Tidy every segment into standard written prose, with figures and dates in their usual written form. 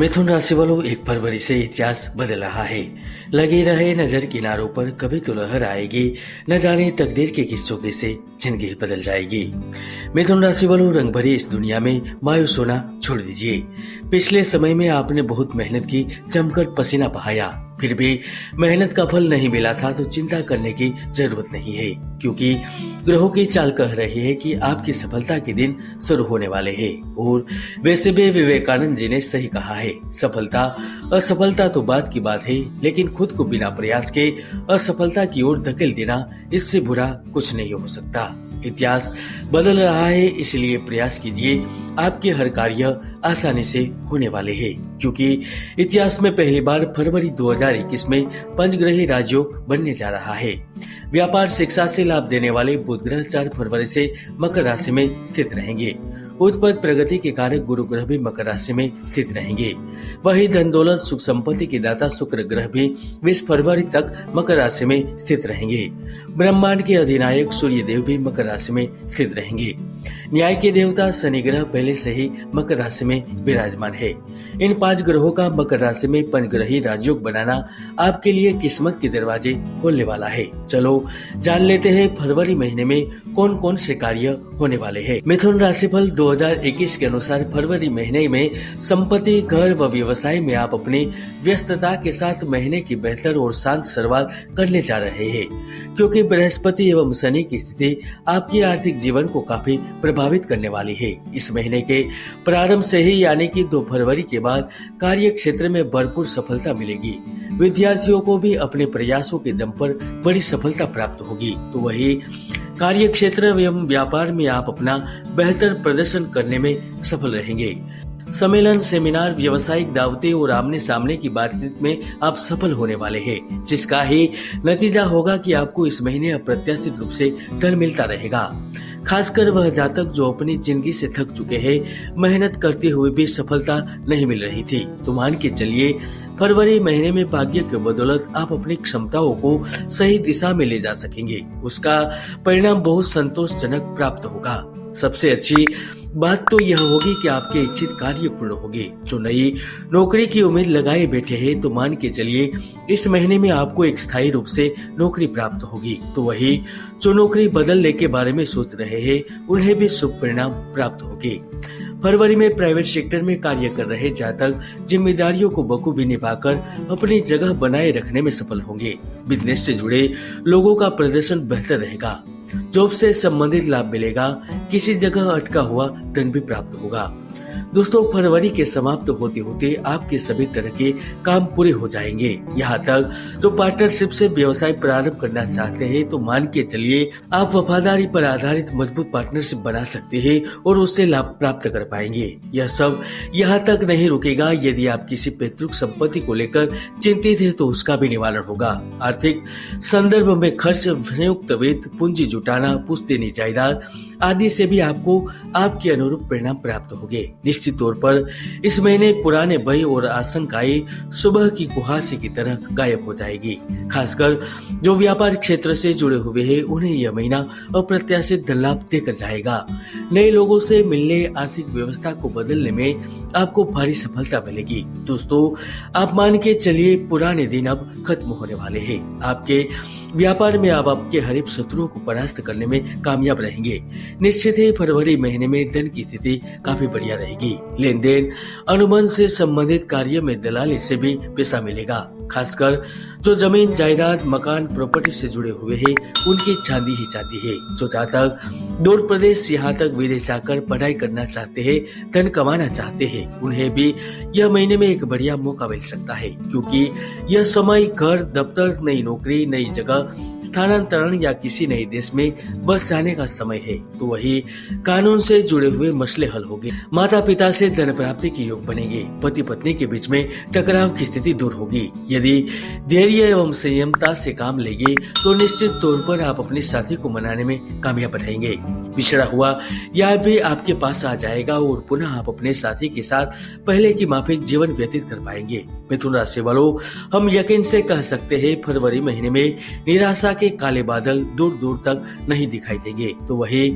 मिथुन राशि वालों 1 फरवरी से इतिहास बदल रहा है। लगे रहे नजर किनारों पर, कभी तो लहर आएगी, न जाने तकदीर के किस झोंके से जिंदगी बदल जाएगी। मिथुन राशि वालों, रंग भरी इस दुनिया में मायूस होना छोड़ दीजिए। पिछले समय में आपने बहुत मेहनत की, जमकर पसीना बहाया, फिर भी मेहनत का फल नहीं मिला था तो चिंता करने की जरूरत नहीं है, क्योंकि ग्रहों की चाल कह रही है कि आपकी सफलता के दिन शुरू होने वाले हैं। और वैसे भी विवेकानंद जी ने सही कहा है, सफलता असफलता तो बात की बात है, लेकिन खुद को बिना प्रयास के असफलता की ओर धकेल देना, इससे बुरा कुछ नहीं हो सकता। इतिहास बदल रहा है, इसलिए प्रयास कीजिए, आपके हर कार्य आसानी से होने वाले हैं, क्योंकि इतिहास में पहली बार फरवरी 2021 में पंचग्रही राजयोग बनने जा रहा है। व्यापार शिक्षा से लाभ देने वाले बुध ग्रह 4 फरवरी से मकर राशि में स्थित रहेंगे। उच्च पद प्रगति के कारक गुरु ग्रह भी मकर राशि में स्थित रहेंगे। वही धन दौलत सुख संपत्ति के दाता शुक्र ग्रह भी 20 फरवरी तक मकर राशि में स्थित रहेंगे। ब्रह्मांड के अधिनायक सूर्य देव भी मकर राशि में स्थित रहेंगे। न्याय के देवता शनि ग्रह पहले से ही मकर राशि में विराजमान है। इन 5 ग्रहों का मकर राशि में पंचग्रही राजयोग बनाना आपके लिए किस्मत के दरवाजे खोलने वाला है। चलो जान लेते हैं फरवरी महीने में कौन कौन से कार्य होने वाले हैं। मिथुन राशिफल 2021 के अनुसार फरवरी महीने में संपत्ति, घर व व्यवसाय में आप अपनी व्यस्तता के साथ महीने की बेहतर और शांत शुरुआत करने जा रहे हैं, क्योंकि बृहस्पति एवं शनि की स्थिति आपके आर्थिक जीवन को काफी प्रभावित करने वाली है। इस महीने के प्रारंभ से ही यानी कि 2 फरवरी के बाद कार्य क्षेत्र में भरपूर सफलता मिलेगी। विद्यार्थियों को भी अपने प्रयासों के दम पर बड़ी सफलता प्राप्त होगी, तो वही कार्य क्षेत्र एवं व्यापार में आप अपना बेहतर प्रदर्शन करने में सफल रहेंगे। सम्मेलन, सेमिनार, व्यावसायिक दावतें और आमने सामने की बातचीत में आप सफल होने वाले हैं, जिसका ही नतीजा होगा कि आपको इस महीने अप्रत्याशित रूप से धन मिलता रहेगा। खासकर वह जातक जो अपनी जिंदगी से थक चुके हैं, मेहनत करते हुए भी सफलता नहीं मिल रही थी, तो मान के चलिए फरवरी महीने में भाग्य के बदौलत आप अपनी क्षमताओं को सही दिशा में ले जा सकेंगे। उसका परिणाम बहुत संतोषजनक प्राप्त होगा। सबसे अच्छी बात तो यह होगी कि आपके इच्छित कार्य पूर्ण होंगे। जो नई नौकरी की उम्मीद लगाए बैठे हैं, तो मान के चलिए इस महीने में आपको एक स्थायी रूप से नौकरी प्राप्त होगी। तो वही जो नौकरी बदलने के बारे में सोच रहे हैं, उन्हें भी शुभ परिणाम प्राप्त होंगे। फरवरी में प्राइवेट सेक्टर में कार्य कर रहे जातक जिम्मेदारियों को बखूबी निभाकर अपनी जगह बनाए रखने में सफल होंगे। बिजनेस से जुड़े लोगों का प्रदर्शन बेहतर रहेगा। जॉब से संबंधित लाभ मिलेगा। किसी जगह अटका हुआ धन भी प्राप्त होगा। दोस्तों, फरवरी के समाप्त होते होते आपके सभी तरह के काम पूरे हो जाएंगे। यहाँ तक जो पार्टनरशिप से व्यवसाय प्रारंभ करना चाहते हैं, तो मान के चलिए आप वफादारी पर आधारित मजबूत पार्टनरशिप बना सकते हैं और उससे लाभ प्राप्त कर पाएंगे। यह सब यहाँ तक नहीं रुकेगा। यदि आप किसी पैतृक संपत्ति को लेकर चिंतित है, तो उसका भी निवारण होगा। आर्थिक संदर्भ में खर्च, संयुक्त वित्त, पूंजी जुटाना, पुश्तैनी जायदाद आदि से भी आपको आपके अनुरूप परिणाम प्राप्त होंगे। निश्चित तौर पर इस महीने पुराने भय और आशंकाएं सुबह की कुहासे की तरह गायब हो जाएगी। खासकर जो व्यापार क्षेत्र से जुड़े हुए हैं, उन्हें यह महीना अप्रत्याशित धन लाभ देकर जाएगा। नए लोगों से मिलने, आर्थिक व्यवस्था को बदलने में आपको भारी सफलता मिलेगी। दोस्तों, आप मान के चलिए पुराने दिन अब खत्म होने वाले हैं। आपके व्यापार में आप आपके हरीफ शत्रुओं को परास्त करने में कामयाब रहेंगे। निश्चित ही फरवरी महीने में धन की स्थिति काफी बढ़िया रहेगी। लेन देन, अनुबंध से संबंधित कार्य में दलाली से भी पैसा मिलेगा। खासकर जो जमीन, जायदाद, मकान, प्रॉपर्टी से जुड़े हुए हैं, उनकी चांदी ही चांदी है। जो जातक दूर प्रदेश, यहाँ तक विदेश जाकर पढ़ाई करना चाहते हैं, धन कमाना चाहते हैं, उन्हें भी यह महीने में एक बढ़िया मौका मिल सकता है, क्योंकि यह समय घर, दफ्तर, नई नौकरी, नई जगह, स्थानांतरण या किसी नए देश में बस जाने का समय है। तो वही कानून से जुड़े हुए मसले हल होंगे। माता पिता से धन प्राप्ति के योग बनेंगे। पति पत्नी के बीच में टकराव की स्थिति दूर होगी। यदि धैर्य एवं संयमता से काम लेंगे, तो निश्चित तौर पर आप अपने साथी को मनाने में कामयाब रहेंगे। बिछड़ा हुआ यार भी आपके पास आ जाएगा और पुनः आप अपने साथी के साथ पहले की माफिक जीवन व्यतीत कर पाएंगे। मिथुन राशि वालों, हम यकीन से कह सकते हैं फरवरी महीने में निराशा के काले बादल दूर दूर तक नहीं दिखाई देंगे। तो वही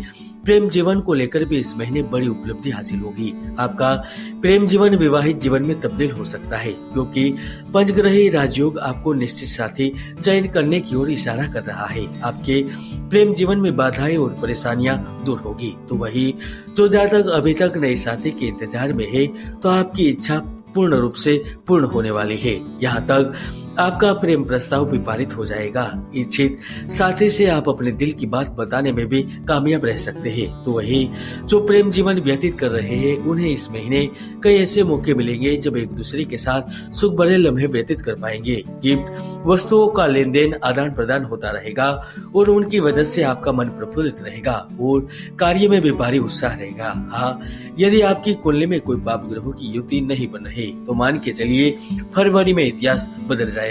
प्रेम जीवन को लेकर भी इस महीने बड़ी उपलब्धि हासिल होगी। आपका प्रेम जीवन विवाहित जीवन में तब्दील हो सकता है, क्योंकि पंचग्रही राजयोग आपको निश्चित साथी चयन करने की ओर इशारा कर रहा है। आपके प्रेम जीवन में बाधाएं और परेशानियां दूर होगी। तो वही जो जातक अभी तक नए साथी के इंतजार में है, तो आपकी इच्छा पूर्ण रूप से पूर्ण होने वाली है। यहाँ तक आपका प्रेम प्रस्ताव भी पारित हो जाएगा। इच्छित साथी से आप अपने दिल की बात बताने में भी कामयाब रह सकते हैं। तो वही जो प्रेम जीवन व्यतीत कर रहे हैं, उन्हें इस महीने कई ऐसे मौके मिलेंगे जब एक दूसरे के साथ सुख भरे लम्हे व्यतीत कर पाएंगे। गिफ्ट वस्तुओं का लेन देन आदान प्रदान होता रहेगा और उनकी वजह से आपका मन प्रफुल्लित रहेगा और कार्य में भी भारी उत्साह रहेगा। हाँ, यदि आपकी कुंडली में कोई पाप ग्रहों की युति नहीं बन रही, तो मान के चलिए फरवरी में इतिहास बदल जाएगा।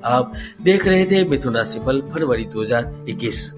आप देख रहे थे मिथुन राशि फल फरवरी 2021।